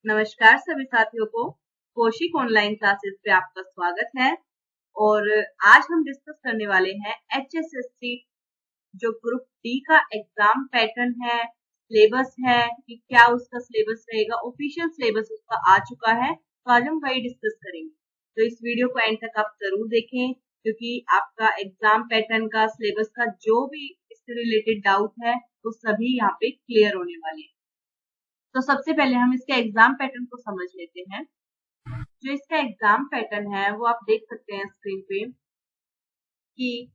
नमस्कार सभी साथियों को कौशिक ऑनलाइन क्लासेस पे आपका स्वागत है। और आज हम डिस्कस करने वाले हैं HSSC जो ग्रुप डी का एग्जाम पैटर्न है, सिलेबस है कि क्या उसका सिलेबस रहेगा। ऑफिशियल सिलेबस उसका आ चुका है, तो आज हम वही डिस्कस करेंगे। तो इस वीडियो को एंड तक आप जरूर देखें, क्योंकि आपका एग्जाम पैटर्न का, सिलेबस का जो भी इससे रिलेटेड डाउट है वो सभी यहाँ पे क्लियर होने वाले हैं। तो सबसे पहले हम इसके एग्जाम पैटर्न को समझ लेते हैं। जो इसका एग्जाम पैटर्न है वो आप देख सकते हैं स्क्रीन पे कि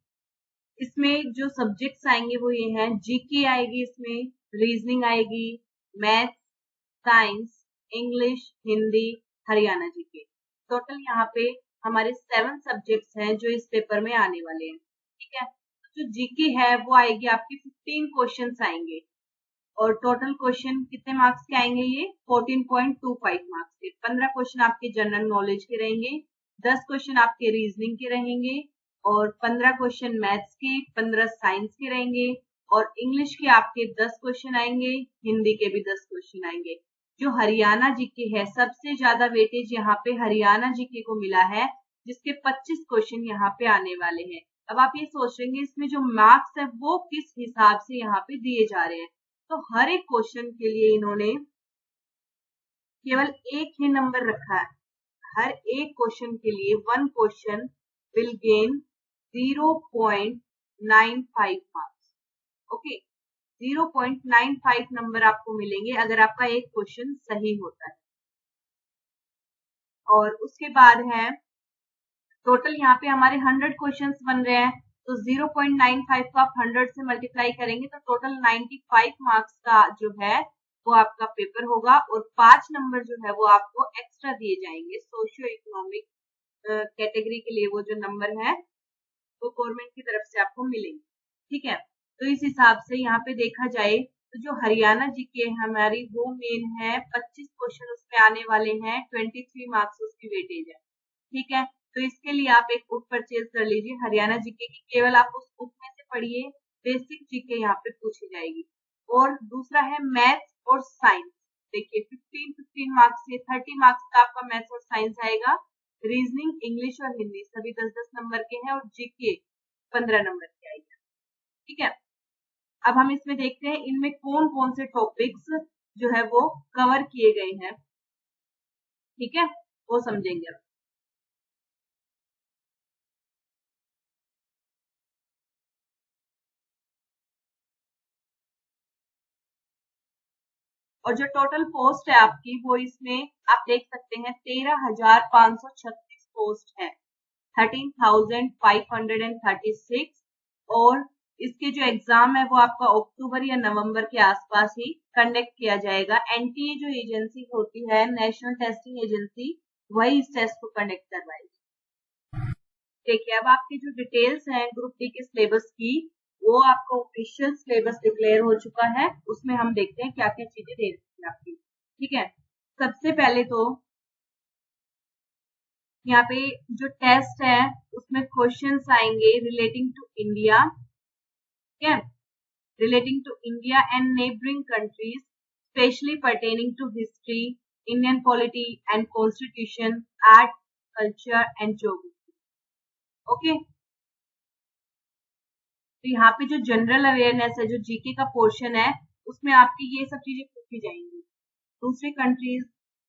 इसमें जो सब्जेक्ट्स आएंगे वो ये हैं। जीके आएगी, इसमें रीजनिंग आएगी, maths, science, English, Hindi, Haryana GK. Total यहाँ पे हमारे 7 सब्जेक्ट्स हैं जो इस पेपर में आने वाले हैं। ठीक है, जो जीके है वो आएगी आपकी 15 क्वेश्चंस आएंगे और टोटल क्वेश्चन कितने मार्क्स के आएंगे, ये 14.25 मार्क्स के। 15 क्वेश्चन आपके जनरल नॉलेज के रहेंगे, 10 क्वेश्चन आपके रीजनिंग के रहेंगे और 15 क्वेश्चन मैथ्स के, 15 साइंस के रहेंगे और इंग्लिश के आपके 10 क्वेश्चन आएंगे, हिंदी के भी 10 क्वेश्चन आएंगे। जो हरियाणा जीके है, सबसे ज्यादा वेटेज यहाँ पे हरियाणा जीके को मिला है, जिसके 25 क्वेश्चन यहाँ पे आने वाले हैं। अब आप ये सोचेंगे इसमें जो मार्क्स है वो किस हिसाब से यहाँ पे दिए जा रहे हैं। तो हर एक क्वेश्चन के लिए इन्होंने केवल एक ही नंबर रखा है। हर एक क्वेश्चन के लिए 1 question will gain 0.95 marks. Okay, 0.95 number आपको मिलेंगे अगर आपका एक क्वेश्चन सही होता है। और उसके बाद है टोटल यहाँ पे हमारे 100 क्वेश्चंस बन रहे हैं, तो 0.95 को आप 100 से मल्टीप्लाई करेंगे तो टोटल 95 मार्क्स का जो है वो आपका पेपर होगा। और 5 नंबर जो है वो आपको एक्स्ट्रा दिए जाएंगे सोशियो इकोनॉमिक कैटेगरी के लिए। वो जो नंबर है वो गवर्नमेंट की तरफ से आपको मिलेंगे। ठीक है, तो इस हिसाब से यहाँ पे देखा जाए तो जो हरियाणा जीके हमारी वो मेन है, 25 क्वेश्चन उसमें आने वाले हैं, 23 मार्क्स उसकी वेटेज है। ठीक है, तो इसके लिए आप एक बुक परचेज कर लीजिए हरियाणा जीके की। केवल आप उस बुक में से पढ़िए, बेसिक जीके यहाँ पे पूछी जाएगी। और दूसरा है मैथ्स और साइंस। देखिए 15 मार्क्स से 30 मार्क्स का आपका मैथ्स और साइंस आएगा। रीजनिंग, इंग्लिश और हिंदी सभी 10-10 नंबर के हैं और जीके 15 नंबर के आएगा। ठीक है, अब हम इसमें देखते हैं इनमें कौन कौन से टॉपिक्स जो है वो कवर किए गए हैं। ठीक है, वो समझेंगे अब। और जो टोटल पोस्ट है आपकी वो इसमें आप देख सकते हैं 13,536 पोस्ट है, 13,536। और इसके जो एग्जाम है वो आपका अक्टूबर या नवंबर के आसपास ही कंडक्ट किया जाएगा। एनटीए जो एजेंसी होती है, नेशनल टेस्टिंग एजेंसी, वही इस टेस्ट को कंडक्ट करवाएगी। देखिए, अब आपकी जो डिटेल्स हैं ग्रुप डी के सिलेबस की, वो आपका ऑफिशियल सिलेबस डिक्लेयर हो चुका है। उसमें हम देखते हैं क्या क्या चीजें दे रखी है आपकी। ठीक है, सबसे पहले तो यहाँ पे जो टेस्ट है उसमें क्वेश्चंस आएंगे रिलेटिंग टू इंडिया। ठीक है, relating to India and neighbouring countries, specially pertaining to history, Indian polity and constitution, art, culture and geography. Okay, तो यहाँ पे जो जनरल अवेयरनेस है, जो जीके का पोर्शन है, उसमें आपकी ये सब चीजें पूछी जाएंगी। दूसरी कंट्रीज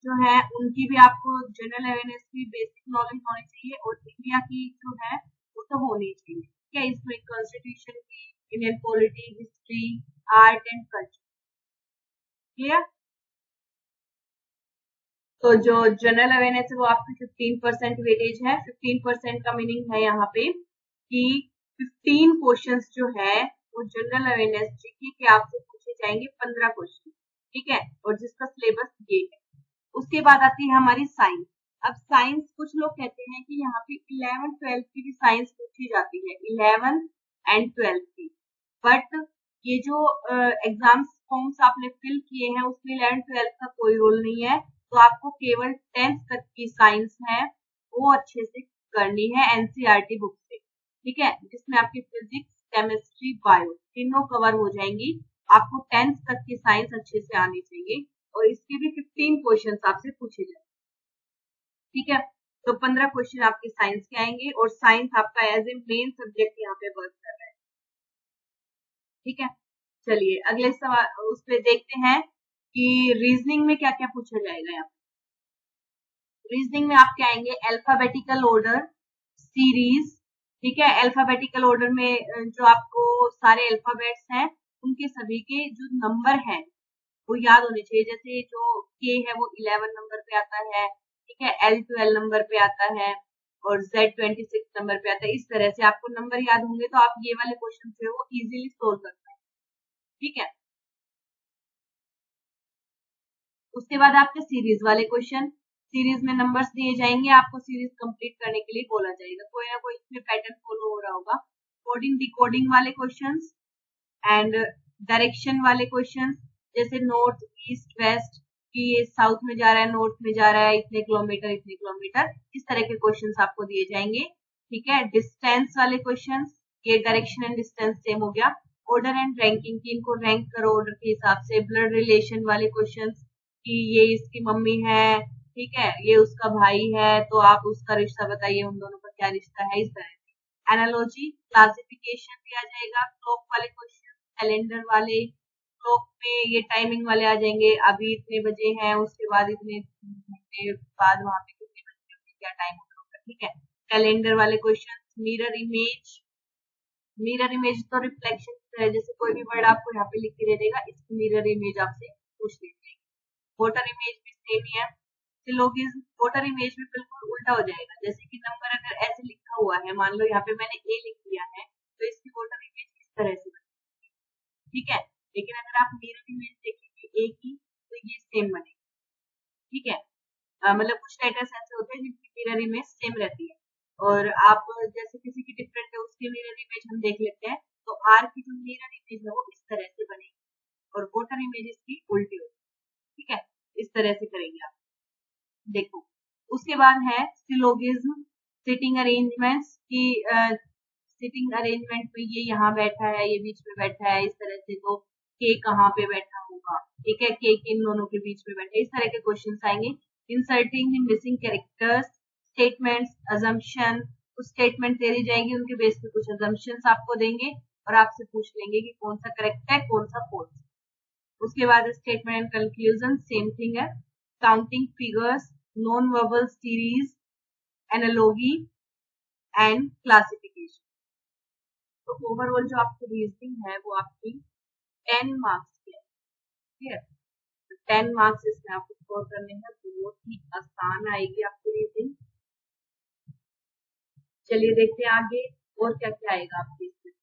जो है उनकी भी आपको जनरल अवेयरनेस की बेसिक नॉलेज होनी चाहिए और इंडिया की जो है वो तो होनी चाहिए। क्या इसमें कॉन्स्टिट्यूशन की, Indian polity, history, art and culture. Clear? तो जो जनरल अवेयरनेस है वो आपकी 15% वेटेज है। 15% का मीनिंग है यहाँ पे कि 15 क्वेश्चंस जो है वो जनरल अवेयरनेस जीके के आपसे पूछे जाएंगे, 15 क्वेश्चन। ठीक है, और जिसका सिलेबस ये है। उसके बाद आती है हमारी साइंस। अब साइंस, कुछ लोग कहते हैं कि यहाँ पे 11-12 की भी साइंस पूछी जाती है, 11 एंड 12 की। बट ये जो एग्जाम्स फॉर्म्स आपने फिल किए हैं उसमें 11-12 का कोई रोल नहीं है। तो आपको केवल 10th तक की साइंस है वो अच्छे से करनी है एनसीईआरटी बुक से। ठीक है, जिसमें आपकी फिजिक्स, केमिस्ट्री, बायो तीनों कवर हो जाएंगी। आपको 10th तक की साइंस अच्छे से आनी चाहिए और इसके भी 15 क्वेश्चन आपसे पूछे जाएंगे। ठीक है, तो 15 क्वेश्चन आपके साइंस के आएंगे और साइंस आपका एज ए मेन सब्जेक्ट यहाँ पे वर्क कर रहा है। ठीक है, चलिए अगले सवाल उस पे देखते हैं कि रीजनिंग में क्या क्या पूछा जाएगा। यहाँ रीजनिंग में आपके आएंगे अल्फाबेटिकल ऑर्डर, सीरीज। ठीक है, अल्फाबेटिकल ऑर्डर में जो आपको सारे अल्फाबेट्स हैं उनके सभी के जो नंबर हैं वो याद होने चाहिए। जैसे जो के है वो 11 नंबर पे आता है, ठीक है, एल 12 नंबर पे आता है और जेड 26 नंबर पे आता है। इस तरह से आपको नंबर याद होंगे तो आप ये वाले क्वेश्चन जो है वो इजीली सोल्व कर पाएंगे। ठीक है, उसके बाद आपके सीरीज वाले क्वेश्चन, सीरीज में नंबर्स दिए जाएंगे, आपको सीरीज कंप्लीट करने के लिए बोला जाएगा। कोई ना कोई इसमें पैटर्न फॉलो हो रहा होगा। कोडिंग डिकोडिंग वाले क्वेश्चंस एंड डायरेक्शन वाले क्वेश्चंस, जैसे नॉर्थ ईस्ट वेस्ट कि ये साउथ में जा रहा है नॉर्थ में जा रहा है, इतने किलोमीटर, इस तरह के क्वेश्चंस आपको दिए जाएंगे। ठीक है, डिस्टेंस वाले क्वेश्चंस, ये डायरेक्शन एंड डिस्टेंस सेम हो गया। ऑर्डर एंड रैंकिंग की इनको रैंक करो ऑर्डर के हिसाब से। ब्लड रिलेशन वाले क्वेश्चंस कि ये इसकी मम्मी है, ठीक है, ये उसका भाई है, तो आप उसका रिश्ता बताइए, उन दोनों का क्या रिश्ता है, इस तरह से। एनालॉजी, क्लासिफिकेशन भी आ जाएगा। क्लॉक वाले क्वेश्चन, कैलेंडर वाले, क्लॉक में ये टाइमिंग वाले आ जाएंगे, अभी इतने बजे हैं, उसके बाद इतने घंटे बाद वहां पे कितने बजे क्या टाइम होगा। ठीक है, कैलेंडर वाले question. Mirror image, mirror image तो रिफ्लेक्शन की तरह, जैसे कोई भी वर्ड आपको यहाँ पे लिख के दे देगा, इसकी मिरर इमेज आपसे पूछ लीजिए। वोटर इमेज भी सेम ही है। सिलोगिज्म, वोटर इमेज में बिल्कुल उल्टा हो जाएगा। जैसे कि नंबर अगर ऐसे लिखा हुआ है, मान लो यहाँ पे मैंने ए लिख दिया है, तो इसकी वोटर इमेज इस तरह से बनेगी। ठीक है, लेकिन अगर आप मिरर इमेज देखेंगे ए की तो ये सेम बनेगी। ठीक है, मतलब कुछ लेटर्स ऐसे होते हैं जिनकी मिरर इमेज सेम रहती है, और आप जैसे किसी की डिफरेंट है उसकी मिरर इमेज हम देख लेते हैं, तो आर की जो मिरर इमेज है वो इस तरह से बनेगी और वोटर इमेज इसकी उल्टी होगी। ठीक है, इस तरह से करेंगे आप। देखो, उसके बाद है सिलोगिज्म, सिटिंग अरेंजमेंट्स की। सिटिंग अरेंजमेंट में ये यहाँ बैठा है, ये बीच में बैठा है, इस तरह से, तो के कहाँ पे बैठा होगा। ठीक है, के इन दोनों के बीच में बैठा है, इस तरह के क्वेश्चन आएंगे। Inserting missing characters, statements, assumption, कुछ स्टेटमेंट दे दी जाएगी, उनके बेस पे कुछ अजम्पशन आपको देंगे और आपसे पूछ लेंगे कि कौन सा करेक्ट है कौन सा फॉल्स। उसके बाद statement and conclusion same thing है। Counting figures, non verbal series, analogy and classification. तो ओवरऑल जो आपकी रीजनिंग है वो आपकी 10 मार्क्स की है। ठीक है, 10 मार्क्स इसमें आपको स्कोर करने हैं, बहुत ही आसान आएगी आपकी रीजनिंग। चलिए देखते हैं आगे और क्या क्या आएगा आपके इसमें।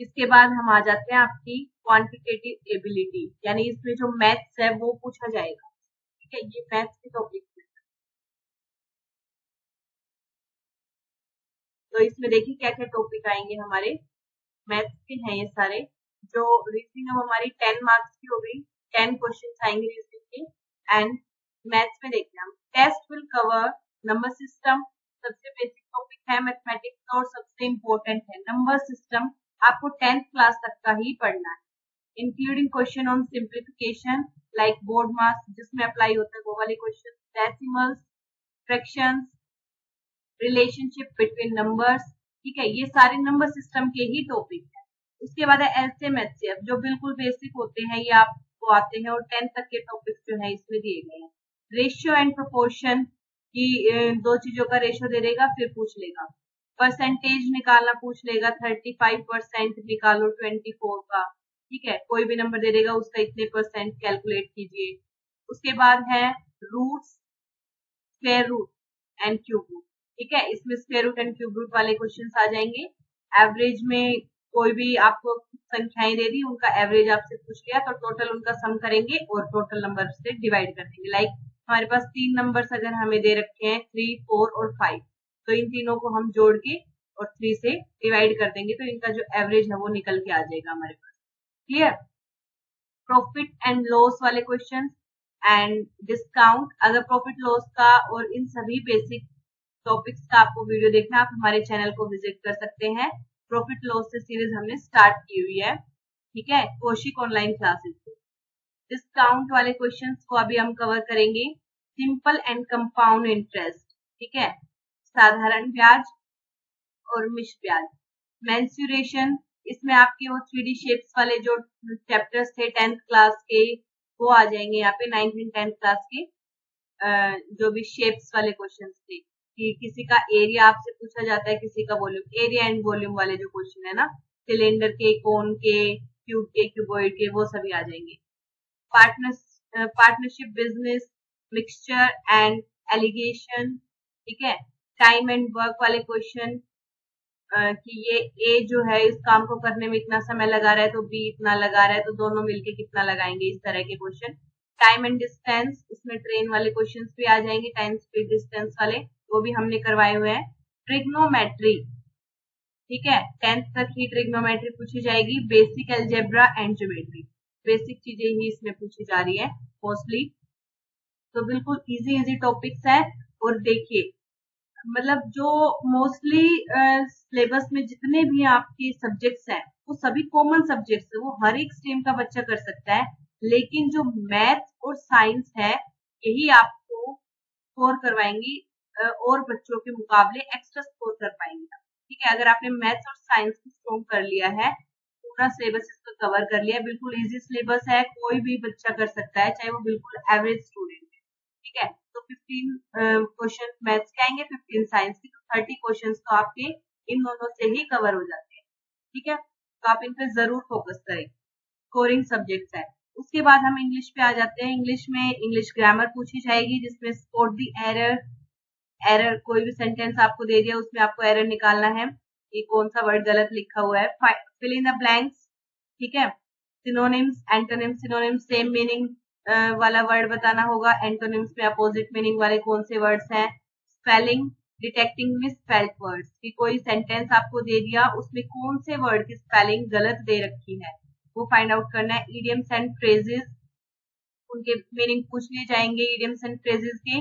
इसके बाद हम आ जाते हैं आपकी क्वांटिटेटिव एबिलिटी, यानी इसमें जो मैथ्स है वो पूछा जाएगा। ठीक है, ये मैथ्स के टॉपिक। तो इसमें देखिए क्या क्या टॉपिक आएंगे हमारे, मैथ्स के हैं ये सारे। जो रीजनिंग अब हमारी 10 मार्क्स की हो गई, 10 क्वेश्चन आएंगे रीजनिंग के। एंड मैथ्स में देखते हैं हम, test will cover number system, सबसे बेसिक टॉपिक है मैथमेटिक्स का और सबसे इम्पोर्टेंट है नंबर सिस्टम। आपको 10th क्लास तक का ही पढ़ना है, including question on simplification like BODMAS जिसमें अप्लाई होता है वो वाले question, decimals, fractions, relationship between numbers. ठीक है, ये सारे नंबर सिस्टम के ही टॉपिक है। उसके बाद है एलसीएम एचसीएफ, जो बिल्कुल बेसिक होते हैं, ये आपको आते हैं और 10th तक के टॉपिक्स जो है इसमें दिए गए हैं। रेशियो एंड प्रोपोर्शन की दो चीजों का रेशियो दे देगा, फिर पूछ लेगा। परसेंटेज निकालना पूछ लेगा, 35% निकालो 24 का। ठीक है, कोई भी नंबर दे देगा, उसका इतने परसेंट कैलकुलेट कीजिए। उसके बाद है roots, square root and cube root. ठीक है, इसमें square root and cube root वाले क्वेश्चन आ जाएंगे। एवरेज में कोई भी आपको संख्याएं दे दी, उनका एवरेज आपसे पूछ लिया तो टोटल उनका सम करेंगे और टोटल नंबर से डिवाइड कर देंगे। लाइक हमारे पास 3 नंबर्स अगर हमें दे रखे हैं 3, 4 और 5, तो इन तीनों को हम जोड़ के और 3 से डिवाइड कर देंगे तो इनका जो एवरेज है वो निकल के आ जाएगा हमारे पास। क्लियर? प्रॉफिट एंड लॉस वाले क्वेश्चन एंड डिस्काउंट, अगर प्रॉफिट लॉस का और इन सभी बेसिक टॉपिक्स का आपको वीडियो देखना, आप हमारे चैनल को विजिट कर सकते हैं। प्रॉफिट लॉस से सीरीज हमने स्टार्ट की हुई है। ठीक है, कौशिक ऑनलाइन क्लासेस। डिस्काउंट वाले क्वेश्चंस को अभी हम कवर करेंगे। सिंपल एंड कंपाउंड इंटरेस्ट, ठीक है, साधारण ब्याज और मिश्र ब्याज। मेंसुरेशन, इसमें आपके वो 3D शेप्स वाले जो चैप्टर्स थे 10th क्लास के वो आ जाएंगे यहाँ पे। 9th एंड 10th क्लास के जो भी शेप्स वाले क्वेश्चन थे कि किसी का एरिया आपसे पूछा जाता है, किसी का वॉल्यूम, एरिया एंड वॉल्यूम वाले जो क्वेश्चन है ना, सिलेंडर के, कोन के, क्यूब के, क्यूबॉइड के, वो सभी आ जाएंगे। Partnership business, mixture and allegation, ठीक है। टाइम एंड वर्क वाले क्वेश्चन कि ये ए जो है इस काम को करने में इतना समय लगा रहा है तो बी इतना लगा रहा है, तो दोनों मिलके कितना लगाएंगे, इस तरह के क्वेश्चन। टाइम एंड डिस्टेंस, इसमें ट्रेन वाले क्वेश्चंस भी आ जाएंगे, टाइम स्पीड डिस्टेंस वाले, वो भी हमने करवाए हुए हैं। ट्रिग्नोमेट्री, ठीक है, 10th तक ही ट्रिग्नोमेट्री पूछी जाएगी। Basic algebra and geometry, basic चीजें ही इसमें पूछी जा रही है मोस्टली, तो बिल्कुल इजी इजी टॉपिक्स है। और देखिए मतलब जो मोस्टली सिलेबस में जितने भी आपके सब्जेक्ट्स हैं वो सभी कॉमन सब्जेक्ट्स है, वो हर एक स्ट्रीम का बच्चा कर सकता है, लेकिन जो मैथ और साइंस है यही आपको स्कोर करवाएंगी और बच्चों के मुकाबले एक्स्ट्रा स्कोर कर पाएंगे, ठीक है। अगर आपने मैथ्स और साइंस को स्ट्रॉन्ग कर लिया है, पूरा सिलेबस इसको कवर कर लिया है, बिल्कुल इजी सिलेबस है, कोई भी बच्चा कर सकता है, चाहे वो बिल्कुल एवरेज स्टूडेंट है, ठीक है। तो 15 क्वेश्चन मैथ्स के आएंगे, 15 साइंस के, तो 30 क्वेश्चन तो आपके इन दोनों से ही कवर हो जाते हैं, ठीक है। तो आप इन पे जरूर फोकस करें, स्कोरिंग सब्जेक्ट्स है। उसके बाद हम इंग्लिश पे आ जाते हैं। इंग्लिश में इंग्लिश ग्रामर पूछी जाएगी, जिसमें स्पॉट द एरर, एरर कोई भी सेंटेंस आपको दे दिया उसमें आपको एरर निकालना है कि कौन सा वर्ड गलत लिखा हुआ है। फिल इन द ब्लैंक्स, ठीक है। Synonyms, antonyms, synonyms same meaning वाला वर्ड बताना होगा, एंटोनिम्स में अपोजिट मीनिंग वाले कौन से वर्ड्स हैं। स्पेलिंग, डिटेक्टिंग मिसस्पेल्ड वर्ड्स, कि कोई सेंटेंस आपको दे दिया उसमें कौन से वर्ड की स्पेलिंग गलत दे रखी है वो फाइंड आउट करना है। इडियम्स एंड फ्रेजेस, उनके मीनिंग पूछ लिए जाएंगे इडियम्स एंड फ्रेजेस के।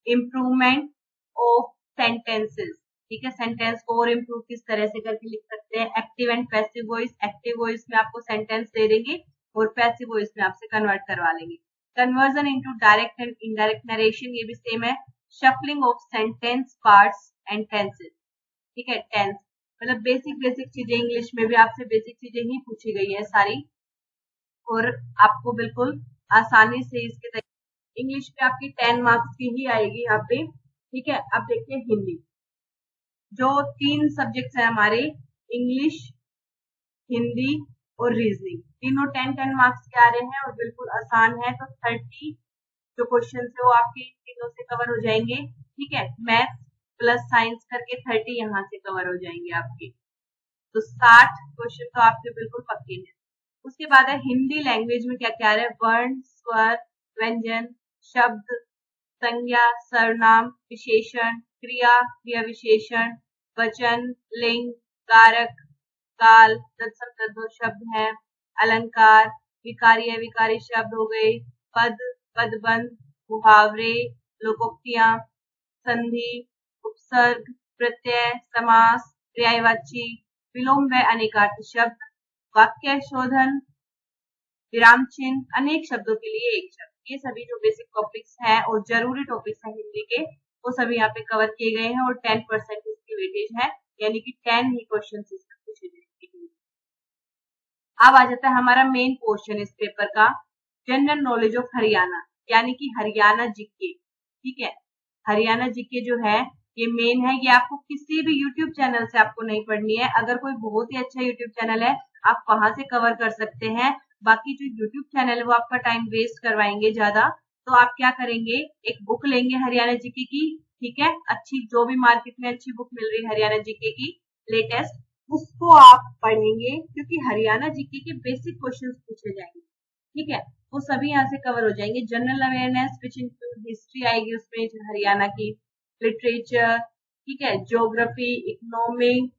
इम्प्रूवमेंट ऑफ सेंटेंसेस, ठीक है, सेंटेंस को और इम्प्रूव किस तरह से करके लिख सकते हैं। Active and passive voice, active voice में आपको सेंटेंस दे देंगे और पैसिव वॉइस में आपसे कन्वर्ट करवा लेंगे। Conversion into direct and indirect narration, ये भी सेम है। Shuffling of sentence parts and tenses, ठीक है। टेंस मतलब बेसिक बेसिक चीजें, इंग्लिश में भी आपसे बेसिक चीजें ही पूछी गई है सारी, और आपको बिल्कुल आसानी से इसके इंग्लिश पे आपकी 10 मार्क्स की ही आएगी यहाँ पे, ठीक है। अब देखते हैं हिंदी, जो 3 सब्जेक्ट्स है हमारे, इंग्लिश, हिंदी और रीजनिंग, तीनों 10-10 मार्क्स के आ रहे हैं और बिल्कुल आसान है। तो 30 जो क्वेश्चन है वो आपके इन तीनों से कवर हो जाएंगे, ठीक है। मैथ्स प्लस साइंस करके 30 यहाँ से कवर हो जाएंगे आपके, तो 60 क्वेश्चन तो आपके बिल्कुल पक्के हैं। उसके बाद है हिंदी लैंग्वेज में क्या क्या है, वर्ण, स्वर, व्यंजन, शब्द, संज्ञा, सर्वनाम, विशेषण, क्रिया, क्रिया विशेषण, वचन, लिंग, कारक, काल, तत्सम तद्भव शब्द हैं, अलंकार, विकारी अविकारी शब्द हो गए, पद, पदबंध, मुहावरे, लोकोक्तियां, संधि, उपसर्ग, प्रत्यय, समास, पर्यायवाची, विलोम व अनेकार्थ शब्द, वाक्य शोधन, विराम चिन्ह, अनेक शब्दों के लिए एक शब्द, ये सभी जो बेसिक टॉपिक्स हैं और जरूरी टॉपिक्स हैं हिंदी के, वो सभी यहाँ पे कवर किए गए हैं और 10% इसकी वेटेज है, यानी कि 10 ही क्वेश्चन इसमें पूछे जाएंगे। अब आ जाता है हमारा मेन पोर्शन इस पेपर का, जनरल नॉलेज ऑफ हरियाणा, यानी कि हरियाणा जीके, ठीक है। हरियाणा जीके जो है ये मेन है, ये आपको किसी भी यूट्यूब चैनल से आपको नहीं पढ़नी है। अगर कोई बहुत ही अच्छा यूट्यूब चैनल है आप वहां से कवर कर सकते हैं, बाकी जो यूट्यूब चैनल है वो आपका टाइम वेस्ट करवाएंगे ज्यादा। तो आप क्या करेंगे, एक बुक लेंगे हरियाणा जीके की, ठीक है, अच्छी जो भी मार्केट में अच्छी बुक मिल रही है हरियाणा जीके की लेटेस्ट, उसको आप पढ़ेंगे, क्योंकि हरियाणा जीके के बेसिक क्वेश्चंस पूछे जाएंगे, ठीक है, वो सभी यहाँ से कवर हो जाएंगे। General awareness which include history आएगी उसमें हरियाणा की, लिटरेचर, ठीक है, geography, economic,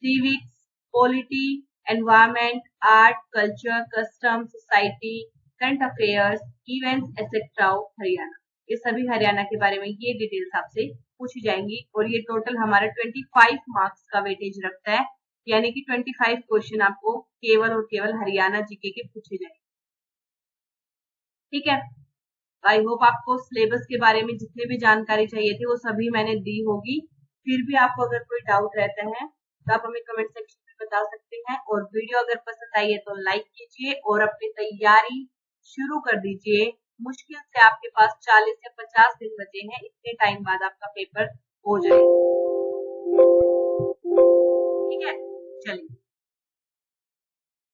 civics, polity, environment, art, culture, custom, society, current affairs, events etcetera of Haryana, ये सभी हरियाणा के बारे में ये डिटेल्स आपसे पूछी जाएंगी और ये टोटल हमारा 25 मार्क्स का वेटेज रखता है। यानी कि 25 क्वेश्चन आपको केवल और केवल हरियाणा जीके के पूछे जाएंगे। ठीक है, आई होप आपको सिलेबस के बारे में जितने भी जानकारी चाहिए थी वो सभी मैंने दी होगी। फिर भी आपको अगर कोई डाउट रहता है तो आप हमें कमेंट सेक्शन में बता सकते हैं, और वीडियो अगर पसंद आई है तो लाइक कीजिए और अपनी तैयारी शुरू कर दीजिए। मुश्किल से आपके पास 40 या 50 दिन बचे हैं, इतने टाइम बाद आपका पेपर हो जाएगा। ठीक है, चलिए।